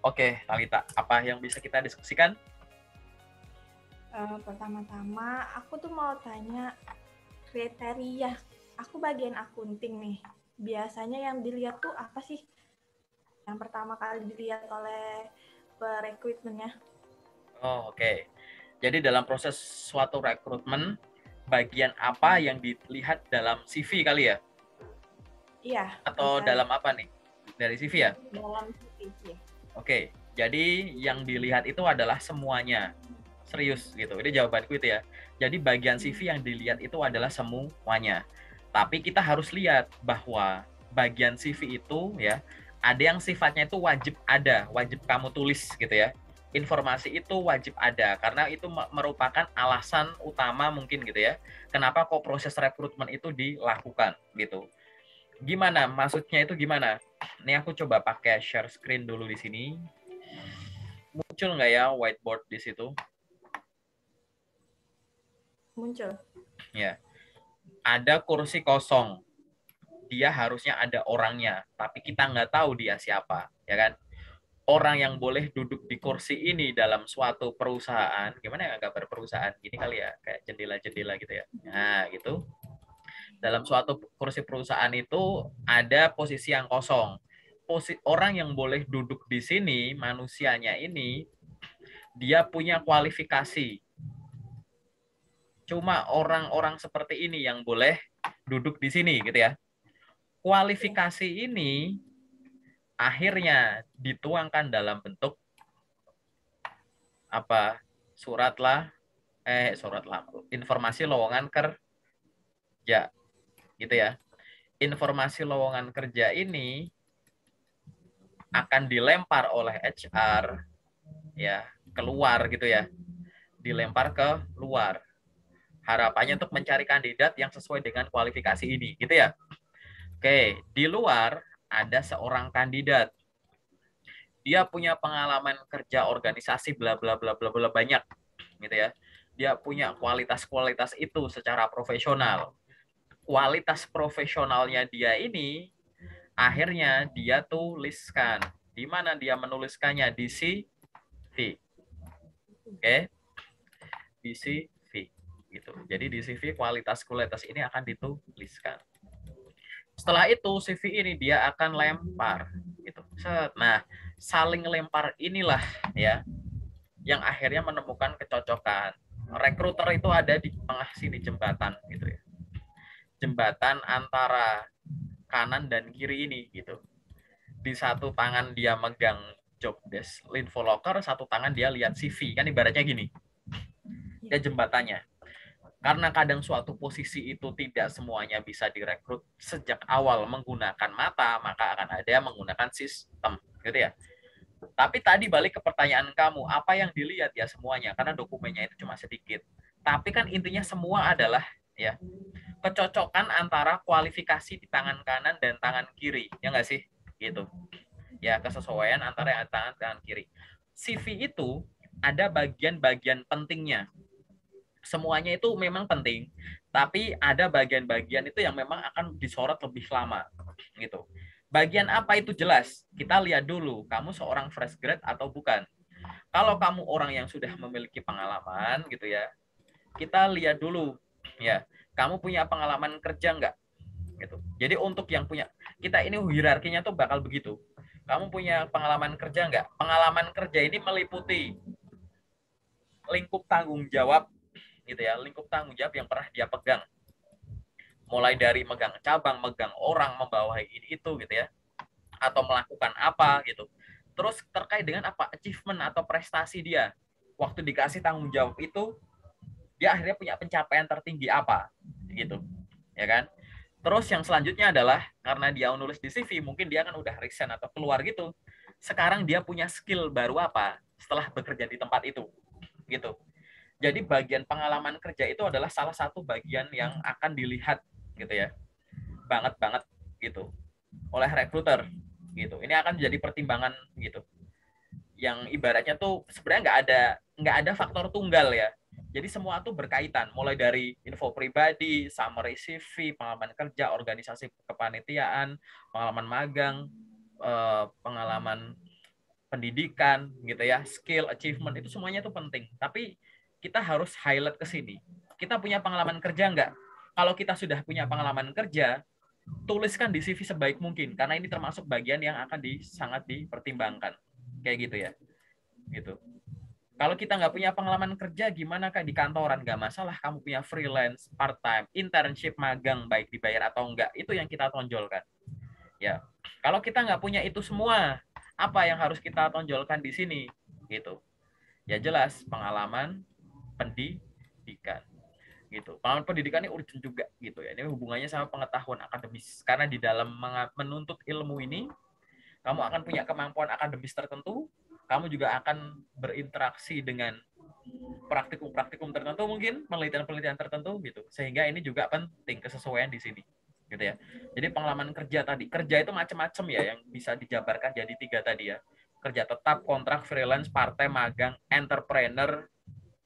Oke, Talita, apa yang bisa kita diskusikan? Pertama-tama aku tuh mau tanya kriteria. Aku bagian akunting nih. Biasanya yang dilihat tuh apa sih? Yang pertama kali dilihat oleh perekrutmennya? Oh, oke. Jadi dalam proses suatu rekrutmen, bagian apa yang dilihat dalam CV kali ya? Iya, Atau bisa dalam apa nih? Dari CV ya? dalam CV ya. Oke. Jadi yang dilihat itu adalah semuanya. Serius gitu. Ini jawabanku itu ya. Jadi bagian CV yang dilihat itu adalah semuanya. Tapi kita harus lihat bahwa bagian CV itu ya, ada yang sifatnya itu wajib ada, wajib kamu tulis gitu ya. Informasi itu wajib ada karena itu merupakan alasan utama mungkin gitu ya. Kenapa kok proses rekrutmen itu dilakukan gitu. Gimana? Maksudnya itu gimana? Ini aku coba pakai share screen dulu di sini. Muncul nggak ya whiteboard di situ? Muncul. Ya. Ada kursi kosong. Dia harusnya ada orangnya, tapi kita nggak tahu dia siapa, ya kan? Orang yang boleh duduk di kursi ini dalam suatu perusahaan, gimana ya gambar perusahaan? Gini kali ya, kayak jendela-jendela gitu ya. Nah, gitu. Dalam suatu kursi perusahaan itu ada posisi yang kosong. Orang yang boleh duduk di sini, manusianya ini, dia punya kualifikasi. Cuma orang-orang seperti ini yang boleh duduk di sini gitu ya. Ya. Kualifikasi ini akhirnya dituangkan dalam bentuk apa? Surat lah, informasi lowongan kerja gitu ya. Informasi lowongan kerja ini akan dilempar oleh HR ya, keluar gitu ya. Dilempar ke luar. Harapannya untuk mencari kandidat yang sesuai dengan kualifikasi ini gitu ya. Oke, di luar ada seorang kandidat. Dia punya pengalaman kerja organisasi bla bla bla bla bla banyak gitu ya. Dia punya kualitas-kualitas itu secara profesional. Kualitas profesionalnya dia ini akhirnya dia tuliskan. Di mana dia menuliskannya? Di CV. Oke, di CV gitu. Jadi di CV kualitas-kualitas ini akan dituliskan. Setelah itu CV ini dia akan lempar gitu. Nah, saling lempar inilah ya yang akhirnya menemukan kecocokan. Rekruter itu ada di tengah sini jembatan gitu ya. Jembatan antara kanan dan kiri ini gitu. Di satu tangan dia megang job desk info locker, satu tangan dia lihat CV. Kan ibaratnya gini. Ya. Dia jembatannya. Karena kadang suatu posisi itu tidak semuanya bisa direkrut sejak awal menggunakan mata, maka akan ada yang menggunakan sistem, gitu ya. Tapi tadi balik ke pertanyaan kamu, apa yang dilihat ya semuanya, karena dokumennya itu cuma sedikit. Tapi kan intinya semua adalah ya kecocokan antara kualifikasi di tangan kanan dan tangan kiri, ya nggak sih? Gitu. Ya kesesuaian antara yang tangan kiri. CV itu ada bagian-bagian pentingnya. Semuanya itu memang penting, tapi ada bagian-bagian itu yang memang akan disorot lebih lama gitu. Bagian apa itu jelas? Kita lihat dulu, kamu seorang fresh grad atau bukan. Kalau kamu orang yang sudah memiliki pengalaman gitu ya, kita lihat dulu ya, kamu punya pengalaman kerja nggak? Gitu. Jadi untuk yang punya, kita ini hierarkinya tuh bakal begitu. Kamu punya pengalaman kerja nggak? Pengalaman kerja ini meliputi lingkup tanggung jawab gitu ya, lingkup tanggung jawab yang pernah dia pegang, mulai dari megang cabang, megang orang, membawahi ini itu gitu ya, atau melakukan apa gitu. Terus terkait dengan apa achievement atau prestasi dia waktu dikasih tanggung jawab itu, dia akhirnya punya pencapaian tertinggi apa gitu, ya kan. Terus yang selanjutnya adalah karena dia nulis di CV, mungkin dia kan udah resign atau keluar gitu, sekarang dia punya skill baru apa setelah bekerja di tempat itu gitu. Jadi bagian pengalaman kerja itu adalah salah satu bagian yang akan dilihat gitu ya, banget banget gitu oleh rekruter gitu. Ini akan menjadi pertimbangan gitu. Yang ibaratnya tuh sebenarnya nggak ada faktor tunggal ya. Jadi semua tuh berkaitan, mulai dari info pribadi, summary CV, pengalaman kerja, organisasi kepanitiaan, pengalaman magang, pengalaman pendidikan gitu ya, skill, achievement itu semuanya itu penting. Tapi kita harus highlight ke sini. Kita punya pengalaman kerja nggak? Kalau kita sudah punya pengalaman kerja, tuliskan di CV sebaik mungkin karena ini termasuk bagian yang akan sangat dipertimbangkan. Kayak gitu ya. Gitu. Kalau kita nggak punya pengalaman kerja, gimana Kak di kantoran? Nggak masalah, kamu punya freelance, part-time, internship, magang, baik dibayar atau enggak. Itu yang kita tonjolkan. Ya, kalau kita nggak punya itu semua, apa yang harus kita tonjolkan di sini? Gitu. Ya jelas, pengalaman pendidikan. Gitu. Pengalaman pendidikan ini urgent juga gitu ya. Ini hubungannya sama pengetahuan akademis. Karena di dalam menuntut ilmu ini, kamu akan punya kemampuan akademis tertentu, kamu juga akan berinteraksi dengan praktikum-praktikum tertentu mungkin, penelitian-penelitian tertentu gitu. Sehingga ini juga penting kesesuaian di sini. Gitu ya. Jadi pengalaman kerja tadi, kerja itu macam-macam ya yang bisa dijabarkan jadi 3 tadi ya. Kerja tetap, kontrak, freelance, part-time, magang, entrepreneur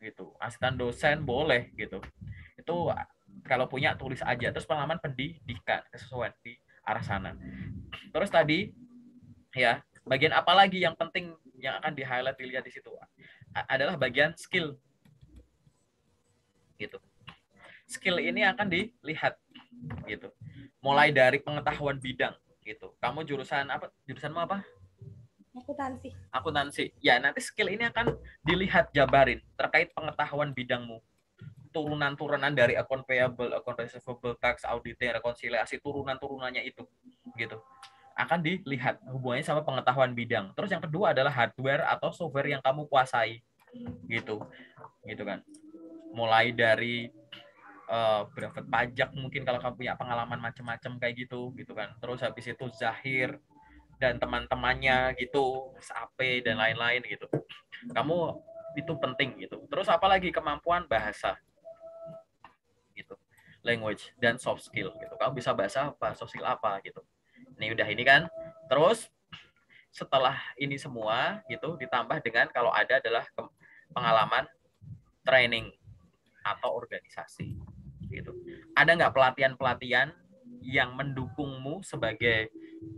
gitu. Asisten dosen boleh gitu. Itu kalau punya tulis aja. Terus pengalaman pendidikan, kesesuaian di arah sana. Terus tadi ya, bagian apa lagi yang penting yang akan di-highlight dilihat di situ adalah bagian skill. Gitu. Skill ini akan dilihat gitu. Mulai dari pengetahuan bidang gitu. Kamu jurusan apa? Jurusanmu apa? Akuntansi. Akuntansi. Ya, nanti skill ini akan dilihat jabarin terkait pengetahuan bidangmu. Turunan-turunan dari account payable, account receivable, tax, auditing, rekonsiliasi, turunan-turunannya itu gitu. Akan dilihat hubungannya sama pengetahuan bidang. Terus yang kedua adalah hardware atau software yang kamu kuasai. Gitu. Gitu kan. Mulai dari berangkat pajak mungkin kalau kamu punya pengalaman macam-macam kayak gitu kan. Terus habis itu Zahir dan teman-temannya gitu, SAP dan lain-lain gitu. Kamu itu penting gitu. Terus apalagi kemampuan bahasa gitu. Language dan soft skill gitu. Kamu bisa bahasa apa, soft skill apa gitu. Ini kan. Terus setelah ini semua gitu ditambah dengan kalau ada adalah pengalaman training atau organisasi gitu. Ada nggak pelatihan-pelatihan yang mendukungmu sebagai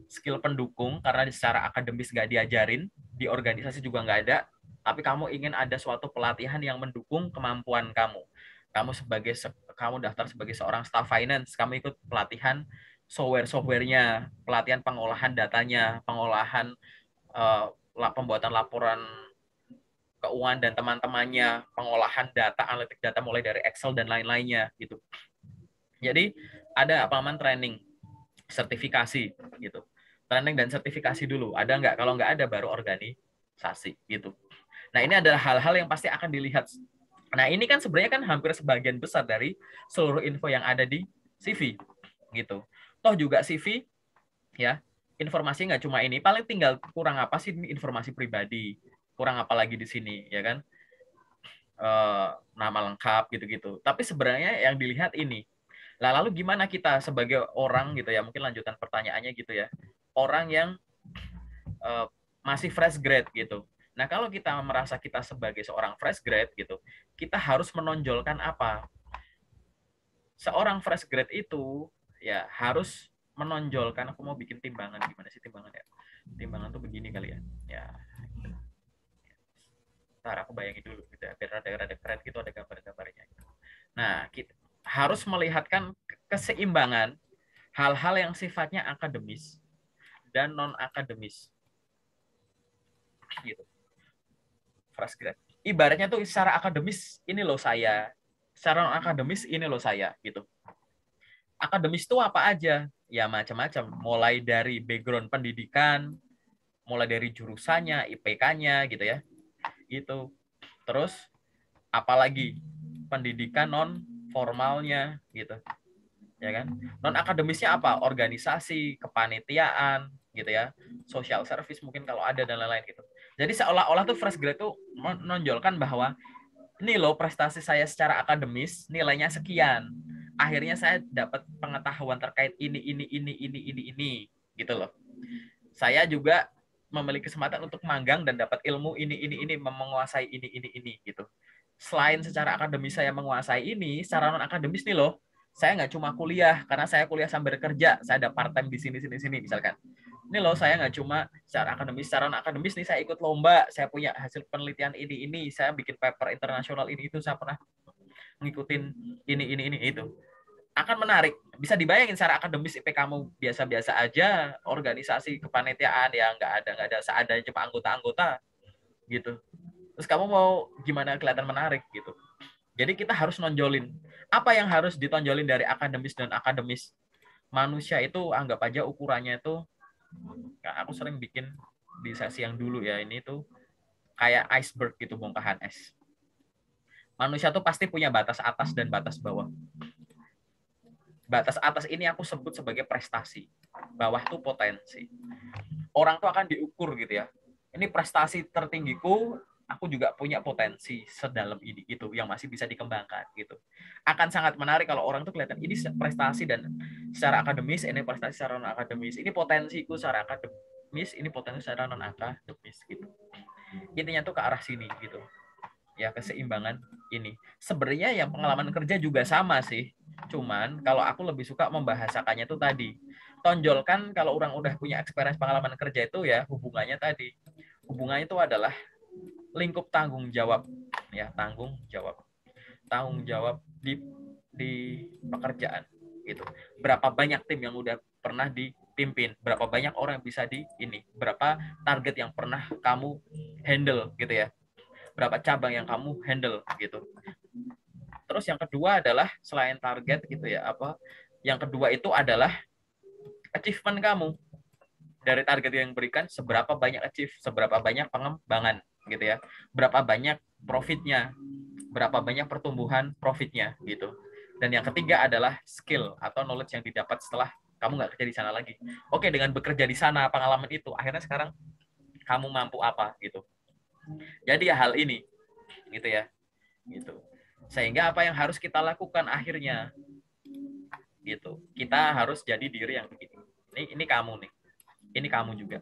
skill pendukung karena secara akademis nggak diajarin, di organisasi juga nggak ada, tapi kamu ingin ada suatu pelatihan yang mendukung kemampuan kamu. Kamu daftar sebagai seorang staff finance, kamu ikut pelatihan software-nya, pelatihan pengolahan datanya, pengolahan pembuatan laporan keuangan dan teman-temannya, pengolahan data, analitik data mulai dari Excel dan lain-lainnya gitu. Jadi ada pengalaman training, sertifikasi gitu. Training dan sertifikasi dulu. Ada nggak? Kalau nggak ada baru organisasi gitu. Nah ini adalah hal-hal yang pasti akan dilihat. Nah ini kan sebenarnya kan hampir sebagian besar dari seluruh info yang ada di CV gitu. Toh juga CV ya informasi nggak cuma ini. Paling tinggal kurang apa sih informasi pribadi. Kurang apa lagi di sini ya kan. Nama lengkap gitu-gitu. Tapi sebenarnya yang dilihat ini. Lalu gimana kita sebagai orang gitu ya, mungkin lanjutan pertanyaannya gitu ya, orang yang masih fresh grade gitu. Nah kalau kita merasa kita sebagai seorang fresh grade gitu, kita harus menonjolkan apa? Seorang fresh grade itu ya harus menonjolkan, aku mau bikin timbangan, gimana sih timbangan ya? Timbangan tuh begini kali ya. Ya. Ntar aku bayangin dulu gitu ya, biar rada keren gitu ada gambar-gambarnya. Nah, kita harus melihatkan keseimbangan hal-hal yang sifatnya akademis dan non akademis gitu. Fresh grade. Ibaratnya tuh secara akademis ini loh saya, secara non akademis ini loh saya gitu. Akademis itu apa aja? Ya macam-macam, mulai dari background pendidikan, mulai dari jurusannya, IPK-nya gitu ya. Gitu. Terus apalagi pendidikan non formalnya gitu. Ya kan? Non akademisnya apa? Organisasi, kepanitiaan gitu ya. Social service mungkin kalau ada dan lain-lain gitu. Jadi seolah-olah tuh fresh grade tuh menonjolkan bahwa ini loh prestasi saya secara akademis nilainya sekian. Akhirnya saya dapat pengetahuan terkait ini gitu loh. Saya juga memiliki kesempatan untuk magang dan dapat ilmu ini, menguasai ini gitu. Selain secara akademis saya menguasai ini, secara non akademis nih loh, saya nggak cuma kuliah, karena saya kuliah sambil kerja, saya ada part time di sini misalkan. Ini loh saya nggak cuma secara akademis nih saya ikut lomba, saya punya hasil penelitian ini, saya bikin paper internasional ini itu, saya pernah ngikutin ini itu. Akan menarik. Bisa dibayangin secara akademis IP kamu biasa-biasa aja, organisasi kepanitiaan ya nggak ada seadanya cuma anggota-anggota gitu. Terus kamu mau gimana kelihatan menarik gitu. Jadi kita harus nonjolin apa yang harus ditonjolin dari akademis dan akademis. Manusia itu anggap aja ukurannya itu, aku sering bikin di sesi yang dulu ya, ini tuh kayak iceberg gitu, bongkahan es. Manusia tuh pasti punya batas atas dan batas bawah. Batas atas ini aku sebut sebagai prestasi. Bawah tuh potensi. Orang tuh akan diukur gitu ya. Ini prestasi tertinggiku, aku juga punya potensi sedalam ini gitu yang masih bisa dikembangkan gitu. Akan sangat menarik kalau orang tuh kelihatan ini prestasi dan secara akademis, ini prestasi secara non akademis, ini potensiku secara akademis, ini potensi secara non akademis gitu. Intinya tuh ke arah sini gitu. Ya keseimbangan ini. Sebenarnya yang pengalaman kerja juga sama sih. Cuman kalau aku lebih suka membahasakannya tuh tadi. Tonjolkan kalau orang udah punya experience pengalaman kerja itu ya hubungannya tadi. Hubungannya itu adalah lingkup tanggung jawab ya, tanggung jawab di pekerjaan gitu. Berapa banyak tim yang udah pernah dipimpin, berapa banyak orang yang bisa berapa target yang pernah kamu handle gitu ya, berapa cabang yang kamu handle gitu. Terus yang kedua adalah selain target gitu ya, yang kedua itu adalah achievement kamu dari target yang diberikan, seberapa banyak achieve, seberapa banyak pengembangan gitu ya, berapa banyak profitnya, berapa banyak pertumbuhan profitnya gitu. Dan yang ketiga adalah skill atau knowledge yang didapat setelah kamu nggak kerja di sana lagi. Oke, dengan bekerja di sana, pengalaman itu, akhirnya sekarang kamu mampu apa gitu. Jadi ya hal ini gitu ya, gitu. Sehingga apa yang harus kita lakukan akhirnya gitu, kita harus jadi diri yang begini. Ini kamu nih, ini kamu juga.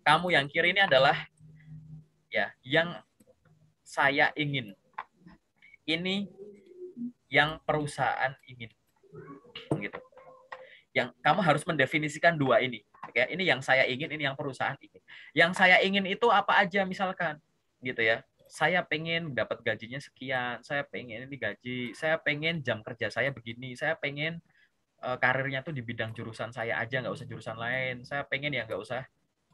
Kamu yang kiri ini adalah ya yang saya ingin. Ini yang perusahaan ingin gitu. Yang kamu harus mendefinisikan dua ini. Oke, ini yang saya ingin, ini yang perusahaan ingin. Yang saya ingin itu apa aja misalkan gitu ya. Saya pengen dapat gajinya sekian, saya pengen ini gaji, saya pengen jam kerja saya begini, saya pengen karirnya tuh di bidang jurusan saya aja, nggak usah jurusan lain. Saya pengen ya nggak usah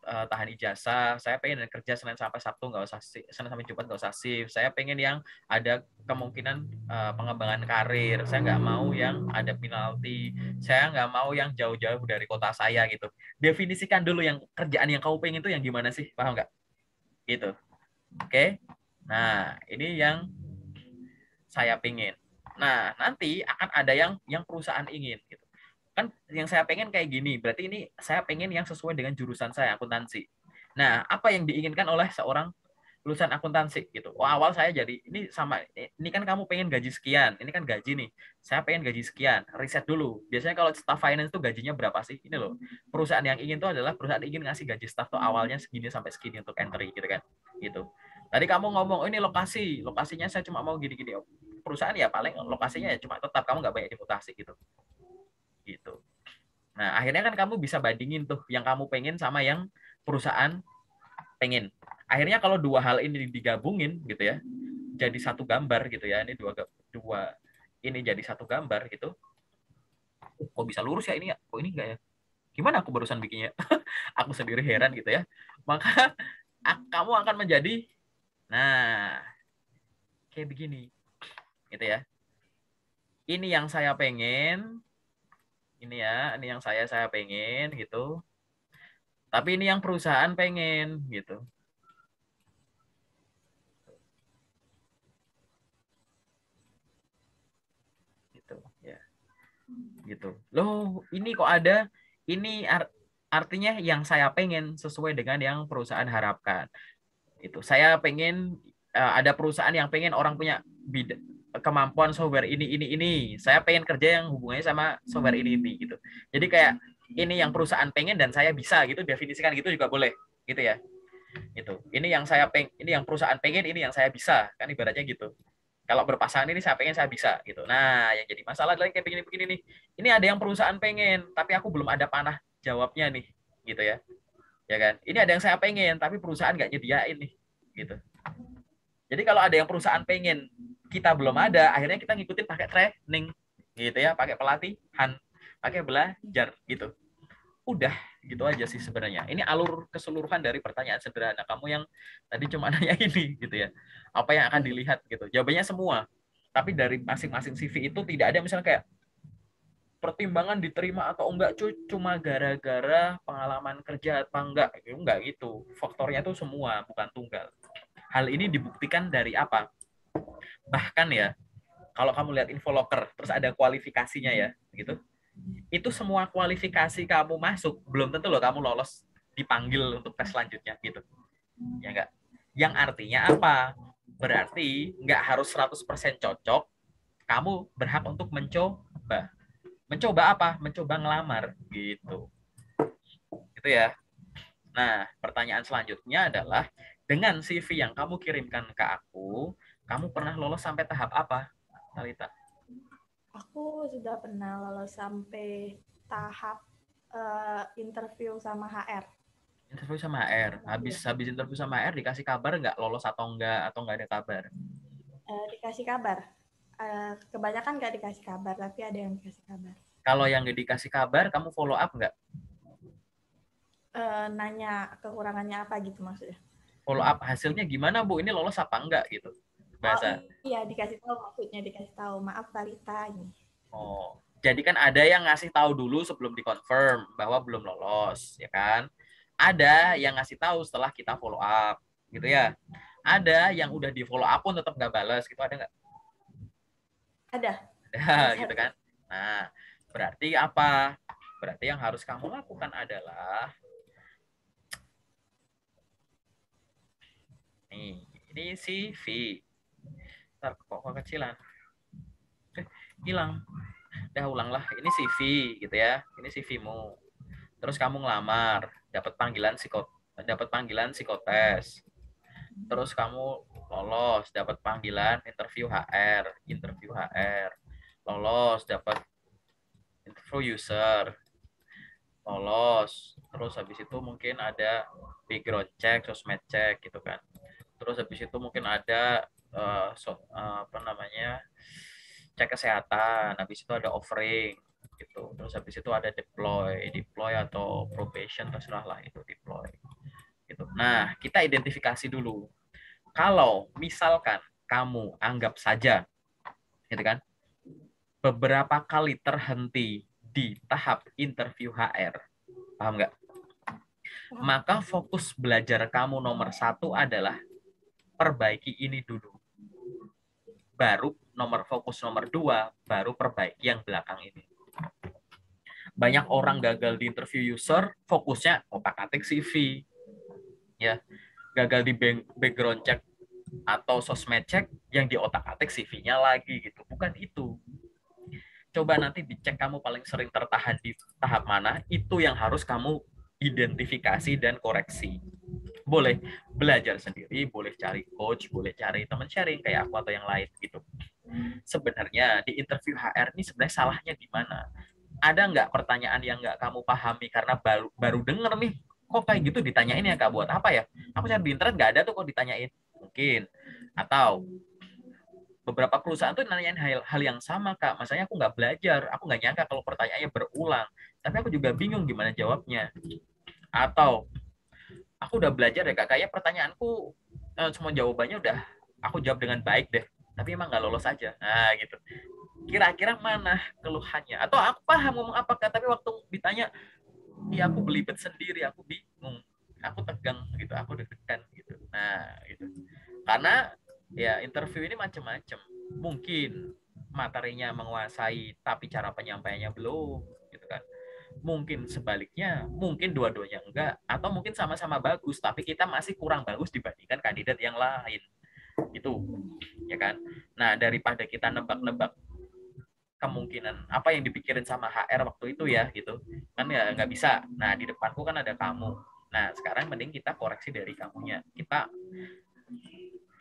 tahan ijazah, saya pengen kerja Senin sampai Sabtu, nggak usah Senin sampai Jumat nggak usah shift. Saya pengen yang ada kemungkinan pengembangan karir. Saya nggak mau yang ada penalti. Saya nggak mau yang jauh-jauh dari kota saya gitu. Definisikan dulu yang kerjaan yang kamu pengen itu yang gimana sih, paham nggak? Gitu. Oke. Nah, ini yang saya pengen. Nah, nanti akan ada yang perusahaan ingin gitu. Kan yang saya pengen kayak gini, berarti ini saya pengen yang sesuai dengan jurusan saya, akuntansi. Nah, apa yang diinginkan oleh seorang lulusan akuntansi gitu. Oh, awal saya jadi ini sama, ini kan kamu pengen gaji sekian, ini kan gaji nih. Saya pengen gaji sekian, riset dulu. Biasanya kalau staff finance tuh gajinya berapa sih? Ini loh. Perusahaan yang ingin tuh adalah perusahaan ingin ngasih gaji staff tuh awalnya segini sampai segini untuk entry gitu kan. Gitu. Tadi kamu ngomong, oh ini lokasinya saya cuma mau gini-gini. Perusahaan ya paling lokasinya ya cuma tetap, kamu nggak banyak dimutasi gitu. Gitu. Nah, akhirnya kan kamu bisa bandingin tuh yang kamu pengen sama yang perusahaan pengen. Akhirnya kalau dua hal ini digabungin gitu ya, jadi satu gambar gitu ya. Ini dua ini jadi satu gambar gitu. Kok bisa lurus ya ini ya? Kok ini enggak ya? Gimana aku barusan bikinnya? Aku sendiri heran gitu ya. Maka kamu akan menjadi nah kayak begini. Gitu ya. Ini yang saya pengen, ini ya, ini yang saya pengen gitu. Tapi ini yang perusahaan pengen gitu. Gitu ya. Gitu. Loh, ini kok ada ini artinya yang saya pengen sesuai dengan yang perusahaan harapkan. Itu. Saya pengen ada perusahaan yang pengen orang punya kemampuan software ini. Saya pengen kerja yang hubungannya sama software ini gitu. Jadi kayak ini yang perusahaan pengen dan saya bisa gitu, definisikan gitu juga boleh gitu ya. Itu. Ini yang ini yang perusahaan pengen, ini yang saya bisa, kan ibaratnya gitu. Kalau berpasangan ini saya pengen, saya bisa gitu. Nah, yang jadi masalah adalah kayak begini-begini nih. Ini ada yang perusahaan pengen, tapi aku belum ada panah jawabnya nih. gitu ya kan? Ini ada yang saya pengen, tapi perusahaan nggak nyediain nih, gitu. Jadi kalau ada yang perusahaan pengen, kita belum ada, akhirnya kita ngikutin pakai training, gitu ya, pakai pelatihan, pakai belajar, gitu. Udah, gitu aja sih sebenarnya. Ini alur keseluruhan dari pertanyaan sederhana kamu yang tadi cuma nanya ini, gitu ya. Apa yang akan dilihat, gitu. Jawabannya semua. Tapi dari masing-masing CV itu tidak ada misalnya kayak pertimbangan diterima atau enggak cuma gara-gara pengalaman kerja atau enggak gitu. Faktornya itu semua bukan tunggal. Hal ini dibuktikan dari apa? Bahkan ya, kalau kamu lihat Infolocker terus ada kualifikasinya ya, gitu. Itu semua kualifikasi kamu masuk, belum tentu loh kamu lolos dipanggil untuk tes selanjutnya gitu. Ya enggak? Yang artinya apa? Berarti enggak harus 100% cocok, kamu berhak untuk mencoba. Mencoba apa? Mencoba ngelamar gitu. Gitu ya. Nah, pertanyaan selanjutnya adalah dengan CV yang kamu kirimkan ke aku, kamu pernah lolos sampai tahap apa, Talita? Aku sudah pernah lolos sampai tahap interview sama HR. Interview sama HR. Habis interview sama HR dikasih kabar nggak lolos atau nggak ada kabar? Dikasih kabar. Kebanyakan nggak dikasih kabar, tapi ada yang dikasih kabar. Kalau yang nggak dikasih kabar, kamu follow up nggak? Nanya kekurangannya apa gitu maksudnya. Follow up hasilnya gimana Bu? Ini lolos apa enggak gitu? Bahasa. Iya, dikasih tahu maksudnya, dikasih tahu. Maaf Talita ini. Oh, jadi kan ada yang ngasih tahu dulu sebelum dikonfirm bahwa belum lolos, ya kan? Ada yang ngasih tahu setelah kita follow up, gitu ya. Ada yang udah di follow up pun tetap nggak balas, gitu ada nggak? Ada. Ada, gitu kan? Nah, berarti apa? Berarti yang harus kamu lakukan adalah nih, ini CV. Ntar kok kecilan. Hilang. Udah ulanglah. Ini CV gitu ya. Ini CV-mu. Terus kamu ngelamar, dapat panggilan psikotes. Terus kamu lolos, dapat panggilan interview HR. Lolos, dapat interview user. Lolos. Terus habis itu mungkin ada background check, sosmed check gitu kan. Terus habis itu mungkin ada apa namanya? Cek kesehatan, habis itu ada offering gitu. Terus habis itu ada deploy atau probation terserah lah itu deploy gitu. Nah, kita identifikasi dulu. Kalau misalkan kamu anggap saja gitu kan beberapa kali terhenti di tahap interview HR, paham nggak? Maka fokus belajar kamu nomor 1 adalah perbaiki ini dulu. Baru fokus nomor 2, baru perbaiki yang belakang ini. Banyak orang gagal di interview user, fokusnya otak-atik CV. Ya, gagal di background check atau sosmed check, yang di otak-atik CV-nya lagi gitu. Bukan itu. Coba nanti dicek kamu paling sering tertahan di tahap mana, itu yang harus kamu identifikasi dan koreksi. Boleh belajar sendiri, boleh cari coach, boleh cari teman sharing kayak aku atau yang lain gitu. Sebenarnya di interview HR ini sebenarnya salahnya di mana? Ada nggak pertanyaan yang nggak kamu pahami karena baru denger nih, kok kayak gitu ditanyain ya Kak, buat apa ya? Aku cari di internet nggak ada tuh kok ditanyain. Mungkin. Atau beberapa perusahaan tuh nanyain hal yang sama Kak, masanya aku nggak belajar, aku nggak nyangka kalau pertanyaannya berulang, tapi aku juga bingung gimana jawabnya. Atau aku udah belajar ya Kak, kayak pertanyaanku semua jawabannya udah aku jawab dengan baik deh, tapi emang nggak lolos aja. Nah gitu. Kira-kira mana keluhannya? Atau aku paham ngomong apa Kak, tapi waktu ditanya, ya aku belibet sendiri, aku bingung, aku tegang gitu, aku deg-degan gitu. Nah gitu. Karena ya interview ini macam-macam. Mungkin materinya menguasai, tapi cara penyampaiannya belum, gitu kan. Mungkin sebaliknya, mungkin dua-duanya enggak, atau mungkin sama-sama bagus, tapi kita masih kurang bagus dibandingkan kandidat yang lain. Itu, ya kan. Nah, daripada kita nebak-nebak kemungkinan apa yang dipikirin sama HR waktu itu ya gitu kan, ya nggak bisa. Nah di depanku kan ada kamu, nah sekarang mending kita koreksi dari kamunya, kita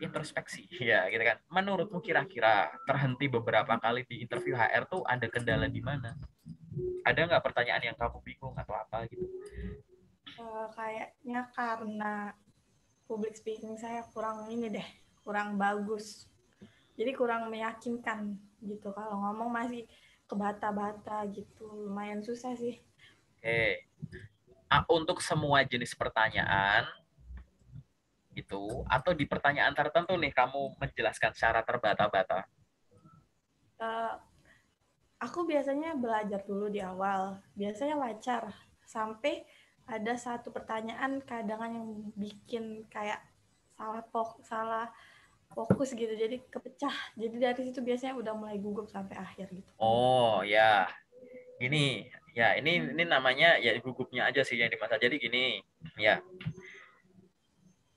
introspeksi ya gitu kan. Menurutmu kira-kira terhenti beberapa kali di interview HR tuh ada kendala di mana? Ada nggak pertanyaan yang kamu bingung atau apa gitu? Kayaknya karena public speaking saya kurang ini deh, kurang bagus. Jadi kurang meyakinkan gitu. Kalau ngomong masih kebata-bata gitu. Lumayan susah sih. Oke. Untuk semua jenis pertanyaan gitu atau di pertanyaan tertentu nih kamu menjelaskan secara terbata-bata? Uh, aku biasanya belajar dulu di awal. Biasanya lancar. Sampai ada satu pertanyaan kadang yang bikin kayak salah fokus gitu. Jadi kepecah. Jadi dari situ biasanya udah mulai gugup sampai akhir gitu. Oh ya, gini ya ini namanya ya gugupnya aja sih yang dimaksud. Jadi gini ya,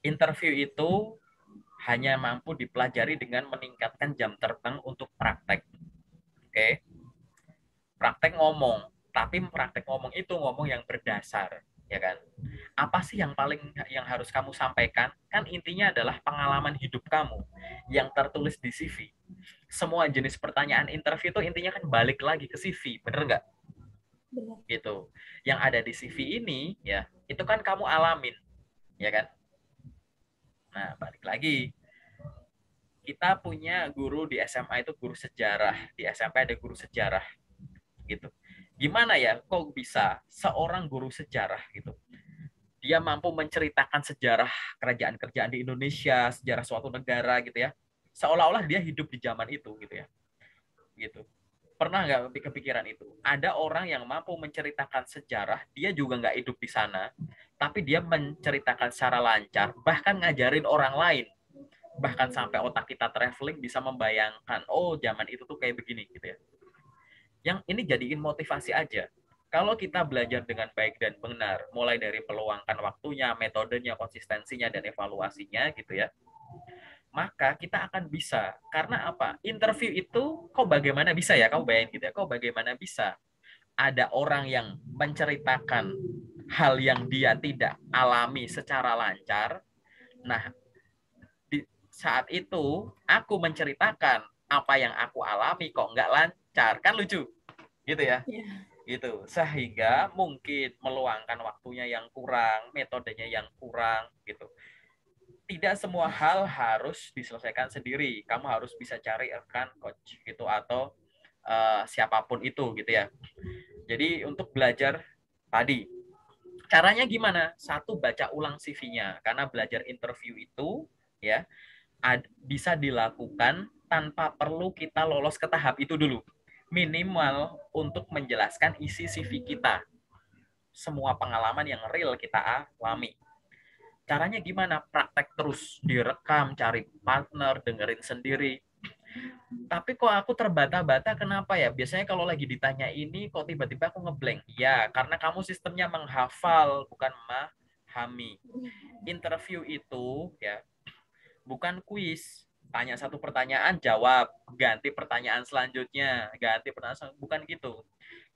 interview itu hanya mampu dipelajari dengan meningkatkan jam terbang untuk praktek. Oke, praktek ngomong, tapi praktek ngomong itu ngomong yang berdasar, ya kan? Apa sih yang harus kamu sampaikan? Kan intinya adalah pengalaman hidup kamu yang tertulis di CV. Semua jenis pertanyaan interview itu intinya kan balik lagi ke CV, bener nggak? Benar. Gitu. Yang ada di CV ini, ya itu kan kamu alamin, ya kan? Nah, balik lagi. Kita punya guru di SMA itu guru sejarah, di SMP ada guru sejarah, gitu. Gimana ya, kok bisa seorang guru sejarah gitu dia mampu menceritakan sejarah kerajaan-kerajaan di Indonesia, sejarah suatu negara gitu ya. Seolah-olah dia hidup di zaman itu gitu ya. Gitu. Pernah nggak kepikiran itu? Ada orang yang mampu menceritakan sejarah, dia juga nggak hidup di sana, tapi dia menceritakan secara lancar, bahkan ngajarin orang lain. Bahkan sampai otak kita traveling bisa membayangkan, oh zaman itu tuh kayak begini gitu ya. Yang ini jadiin motivasi aja. Kalau kita belajar dengan baik dan benar, mulai dari peluangkan waktunya, metodenya, konsistensinya, dan evaluasinya gitu ya, maka kita akan bisa. Karena apa? Interview itu, kok bagaimana bisa ya? Kamu bayangin gitu ya, kok bagaimana bisa ada orang yang menceritakan hal yang dia tidak alami secara lancar. Nah, di saat itu, aku menceritakan apa yang aku alami kok nggak lancar. Kan lucu, gitu ya. Yeah. Gitu sehingga mungkin meluangkan waktunya yang kurang, metodenya yang kurang gitu. Tidak semua hal harus diselesaikan sendiri, kamu harus bisa cari rekan coach gitu atau siapapun itu gitu ya. Jadi untuk belajar tadi caranya gimana? Satu, baca ulang CV-nya karena belajar interview itu ya bisa dilakukan tanpa perlu kita lolos ke tahap itu dulu, minimal untuk menjelaskan isi CV kita, semua pengalaman yang real kita alami. Caranya gimana? Praktek terus, direkam, cari partner, dengerin sendiri. Tapi kok aku terbata-bata, kenapa ya? Biasanya kalau lagi ditanya ini, kok tiba-tiba aku ngeblank? Ya, karena kamu sistemnya menghafal, bukan memahami. Interview itu ya bukan kuis. Tanya satu pertanyaan, jawab. Ganti pertanyaan selanjutnya. Ganti pertanyaan selanjutnya. Bukan gitu.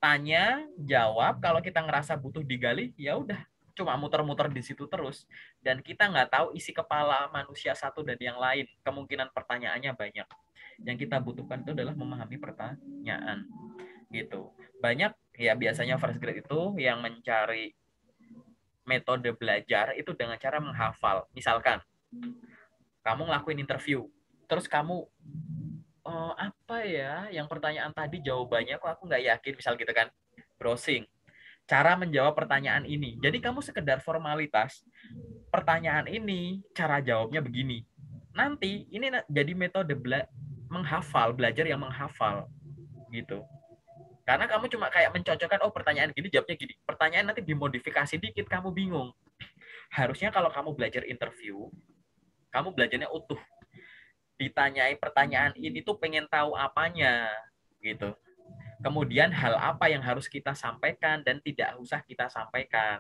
Tanya, jawab. Kalau kita ngerasa butuh digali, ya udah. Cuma muter-muter di situ terus. Dan kita nggak tahu isi kepala manusia satu dan yang lain. Kemungkinan pertanyaannya banyak. Yang kita butuhkan itu adalah memahami pertanyaan. Gitu. Banyak ya biasanya first grade itu yang mencari metode belajar itu dengan cara menghafal. Misalkan, kamu ngelakuin interview, terus kamu apa ya yang pertanyaan tadi jawabannya kok aku nggak yakin, misal gitu kan, browsing cara menjawab pertanyaan ini, jadi kamu sekedar formalitas pertanyaan ini cara jawabnya begini, nanti ini jadi metode menghafal, belajar yang menghafal gitu. Karena kamu cuma kayak mencocokkan, oh pertanyaan gini jawabnya gini, pertanyaan nanti dimodifikasi dikit kamu bingung. Harusnya kalau kamu belajar interview, kamu belajarnya utuh, ditanyai pertanyaan ini tuh pengen tahu apanya gitu. Kemudian hal apa yang harus kita sampaikan dan tidak usah kita sampaikan.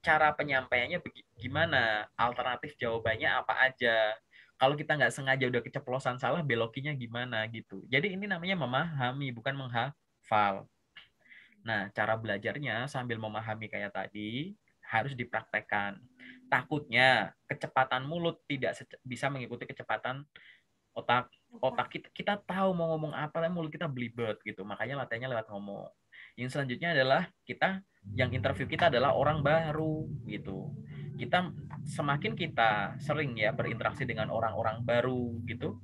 Cara penyampaiannya gimana? Alternatif jawabannya apa aja? Kalau kita nggak sengaja udah keceplosan salah, belokinya gimana gitu. Jadi ini namanya memahami, bukan menghafal. Nah, cara belajarnya sambil memahami kayak tadi, harus dipraktekkan. Takutnya kecepatan mulut tidak bisa mengikuti kecepatan otak. Otak kita tahu mau ngomong apa, tapi mulut kita belibet gitu. Makanya latihannya lewat ngomong. Yang selanjutnya adalah yang interview kita adalah orang baru gitu. Semakin kita sering ya berinteraksi dengan orang-orang baru gitu,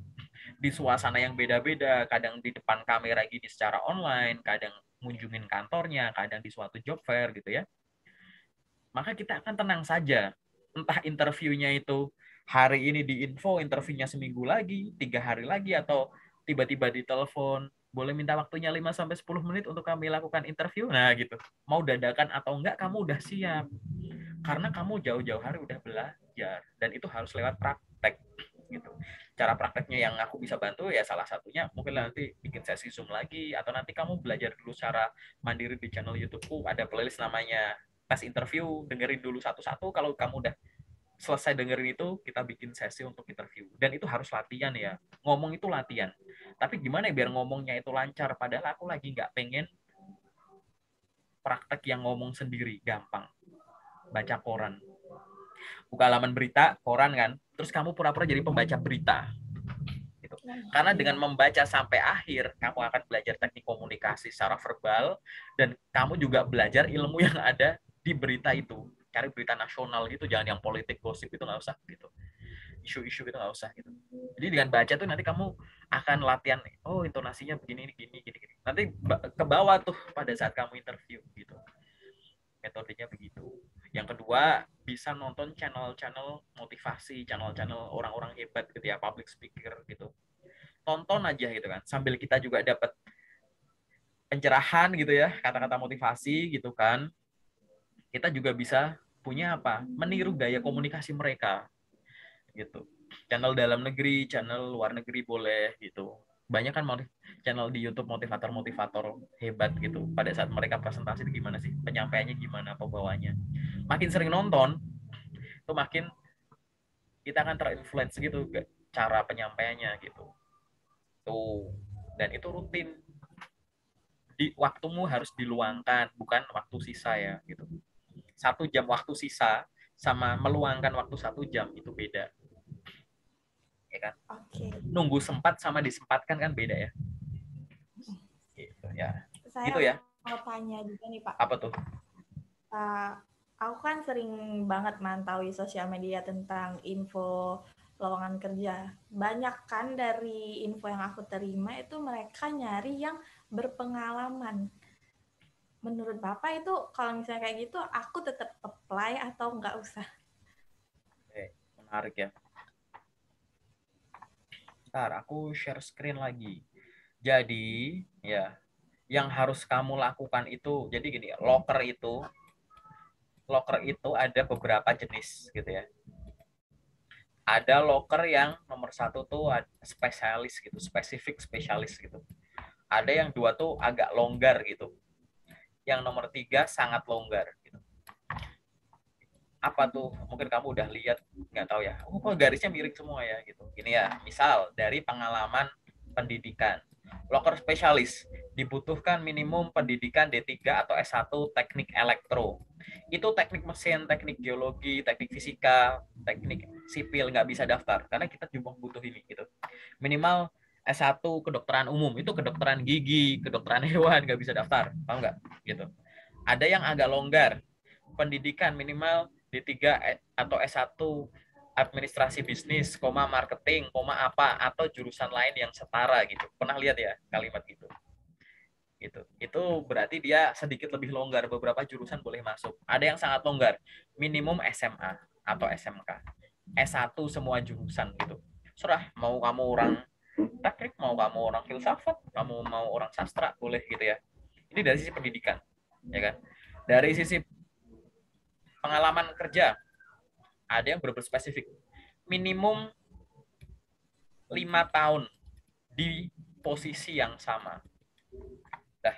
di suasana yang beda-beda, kadang di depan kamera gini secara online, kadang ngunjungin kantornya, kadang di suatu job fair gitu ya, maka kita akan tenang saja. Entah interviewnya itu hari ini di info, interviewnya seminggu lagi, 3 hari lagi, atau tiba-tiba di telepon, boleh minta waktunya 5-10 menit untuk kami lakukan interview. Nah gitu. Mau dadakan atau enggak, kamu udah siap. Karena kamu jauh-jauh hari udah belajar. Dan itu harus lewat praktek. Gitu. Cara prakteknya yang aku bisa bantu ya salah satunya mungkin nanti bikin sesi Zoom lagi, atau nanti kamu belajar dulu secara mandiri di channel YouTubeku, ada playlist namanya tes interview, dengerin dulu satu-satu. Kalau kamu udah selesai dengerin itu, kita bikin sesi untuk interview. Dan itu harus latihan ya. Ngomong itu latihan. Tapi gimana ya biar ngomongnya itu lancar? Padahal aku lagi nggak pengen praktek yang ngomong sendiri, gampang. Baca koran. Buka halaman berita, koran kan. Terus kamu pura-pura jadi pembaca berita. Gitu. Karena dengan membaca sampai akhir, kamu akan belajar teknik komunikasi secara verbal, dan kamu juga belajar ilmu yang ada di berita itu. Cari berita nasional gitu, jangan yang politik, gosip itu nggak usah gitu. Isu-isu itu nggak usah gitu. Jadi dengan baca tuh nanti kamu akan latihan, oh intonasinya begini, gini, gini, gini. Nanti ke bawah tuh pada saat kamu interview gitu. Metodenya begitu. Yang kedua, bisa nonton channel-channel motivasi, channel-channel orang-orang hebat gitu ya, public speaker gitu. Tonton aja gitu kan, sambil kita juga dapat pencerahan gitu ya, kata-kata motivasi gitu kan. Kita juga bisa punya apa? Meniru gaya komunikasi mereka gitu. Channel dalam negeri, channel luar negeri boleh gitu. Banyak kan channel di YouTube motivator-motivator hebat gitu. Pada saat mereka presentasi itu gimana sih? Penyampaiannya gimana, pembawanya. Makin sering nonton, itu makin kita akan terinfluence gitu cara penyampaiannya gitu. Tuh. Dan itu rutin. Waktumu harus diluangkan, bukan waktu sisa ya gitu. 1 jam waktu sisa sama meluangkan waktu 1 jam itu beda. Ya kan? Oke. Nunggu sempat sama disempatkan kan beda ya. Gitu ya. Saya Gitu ya. mau tanya juga nih Pak. Apa tuh? Aku kan sering banget mantaui sosial media tentang info lowongan kerja. Banyak kan dari info yang aku terima itu mereka nyari yang berpengalaman. Menurut Bapak itu kalau misalnya kayak gitu, aku tetap apply atau nggak usah? Menarik ya. Ntar aku share screen lagi. Jadi ya, yang harus kamu lakukan itu, jadi gini, locker itu ada beberapa jenis gitu ya. Ada locker yang nomor 1 tuh spesialis gitu, spesialis gitu. Ada yang 2 tuh agak longgar gitu. Yang nomor 3 sangat longgar gitu. Apa tuh? Mungkin kamu udah lihat, nggak tahu ya. Oh, kok garisnya miring semua ya gitu. Ini ya, misal dari pengalaman pendidikan. Loker spesialis dibutuhkan minimum pendidikan D3 atau S1 teknik elektro. Itu teknik mesin, teknik geologi, teknik fisika, teknik sipil nggak bisa daftar karena kita cuma butuh ini gitu. Minimal S1 kedokteran umum, itu kedokteran gigi, kedokteran hewan nggak bisa daftar, paham nggak? Gitu. Ada yang agak longgar, pendidikan minimal D3 atau S1 administrasi bisnis, marketing, apa, atau jurusan lain yang setara gitu. Pernah lihat ya kalimat gitu? Gitu. Itu berarti dia sedikit lebih longgar, beberapa jurusan boleh masuk. Ada yang sangat longgar, minimum SMA atau SMK. S1 semua jurusan gitu. Serah mau kamu orang teknik, mau kamu orang filsafat, kamu mau orang sastra, boleh gitu ya. Ini dari sisi pendidikan, ya kan? Dari sisi pengalaman kerja, ada yang benar-benar spesifik. Minimum 5 tahun di posisi yang sama. Dah,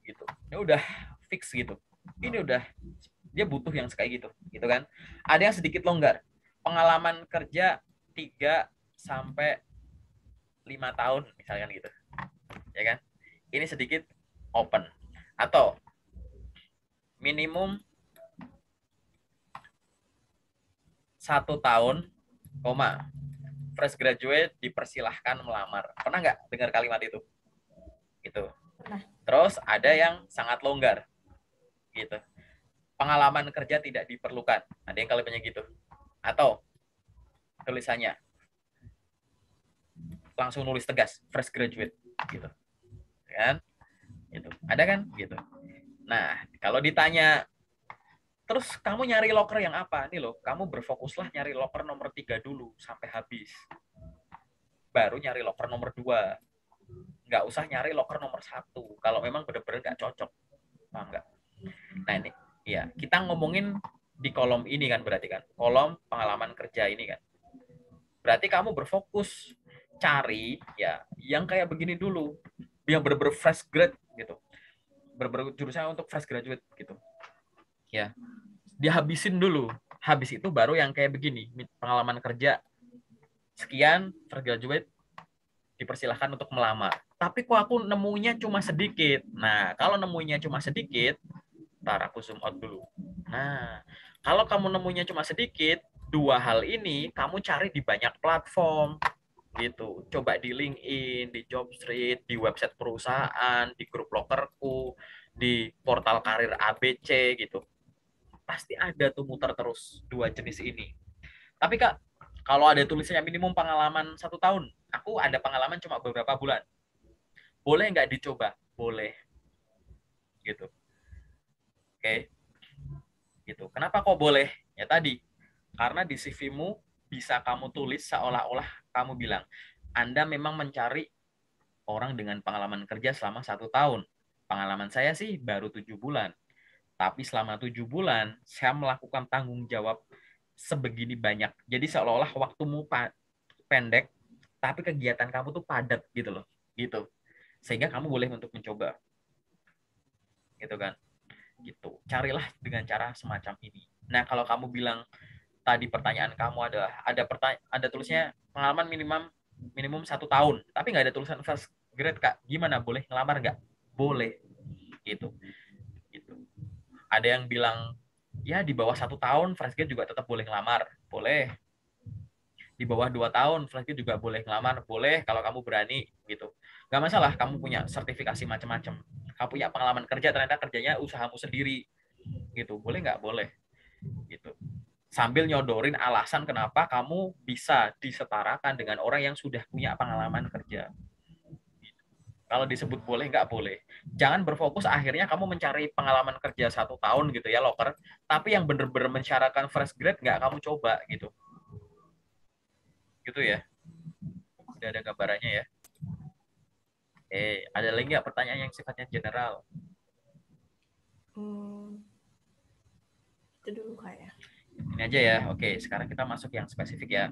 gitu. Ini udah fix gitu. Ini udah, dia butuh yang kayak gitu kan. Ada yang sedikit longgar. Pengalaman kerja 3-5 tahun misalkan gitu. Ya kan? Ini sedikit open. Atau minimum 1 tahun, fresh graduate dipersilahkan melamar. Pernah nggak dengar kalimat itu? Gitu. Nah. Terus ada yang sangat longgar gitu. Pengalaman kerja tidak diperlukan. Ada yang kalimatnya gitu. Atau tulisannya langsung nulis tegas fresh graduate gitu. Kan? Gitu. Ada kan? Gitu. Nah, kalau ditanya terus kamu nyari locker yang apa? Nih loh, kamu berfokuslah nyari locker nomor 3 dulu sampai habis. Baru nyari locker nomor 2. Nggak usah nyari locker nomor 1 kalau memang benar-benar nggak cocok. Paham nggak? Nah ini, ya kita ngomongin di kolom ini kan berarti kan, kolom pengalaman kerja ini kan. Berarti kamu berfokus cari ya yang kayak begini dulu, yang benar-benar fresh grad gitu, benar-benar jurusan untuk fresh graduate gitu. Ya, dihabisin dulu. Habis itu baru yang kayak begini, pengalaman kerja sekian, fresh graduate, dipersilahkan untuk melamar. Tapi kok aku nemunya cuma sedikit. Nah, kalau nemunya cuma sedikit, ntar aku zoom out dulu. Nah, kalau kamu nemunya cuma sedikit, dua hal ini kamu cari di banyak platform gitu. Coba di LinkedIn, di Jobstreet, di website perusahaan, di grup Lockerku, di portal karir ABC gitu. Pasti ada tuh muter terus dua jenis ini. Tapi Kak, kalau ada tulisannya minimum pengalaman 1 tahun, aku ada pengalaman cuma beberapa bulan. Boleh nggak dicoba? Boleh. Gitu. Oke. Gitu. Kenapa kok boleh? Ya tadi, karena di CV-mu bisa kamu tulis seolah-olah kamu bilang, Anda memang mencari orang dengan pengalaman kerja selama 1 tahun. Pengalaman saya sih baru 7 bulan. Tapi selama 7 bulan, saya melakukan tanggung jawab sebegini banyak. Jadi seolah-olah waktumu pendek, tapi kegiatan kamu tuh padat gitu loh. Gitu. Sehingga kamu boleh untuk mencoba. Gitu kan. Gitu. Carilah dengan cara semacam ini. Nah, kalau kamu bilang tadi pertanyaan kamu ada tulisnya pengalaman minimum 1 tahun, tapi nggak ada tulisan first grade Kak, gimana, boleh ngelamar nggak? Boleh, gitu. Gitu. Ada yang bilang ya di bawah 1 tahun fresh grade juga tetap boleh ngelamar, boleh. Di bawah 2 tahun fresh grade juga boleh ngelamar, boleh kalau kamu berani gitu. Nggak masalah, kamu punya sertifikasi macam-macam, kamu punya pengalaman kerja, ternyata kerjanya usahamu sendiri gitu, boleh nggak? Boleh gitu, sambil nyodorin alasan kenapa kamu bisa disetarakan dengan orang yang sudah punya pengalaman kerja. Kalau disebut boleh, nggak boleh. Jangan berfokus akhirnya kamu mencari pengalaman kerja 1 tahun gitu ya, loker. Tapi yang bener-bener mensyaratkan fresh grade nggak kamu coba gitu. Gitu ya. Udah ada gambarannya ya. Ada lagi nggak pertanyaan yang sifatnya general? Itu dulu kayak. Ini aja ya. Oke, sekarang kita masuk yang spesifik ya.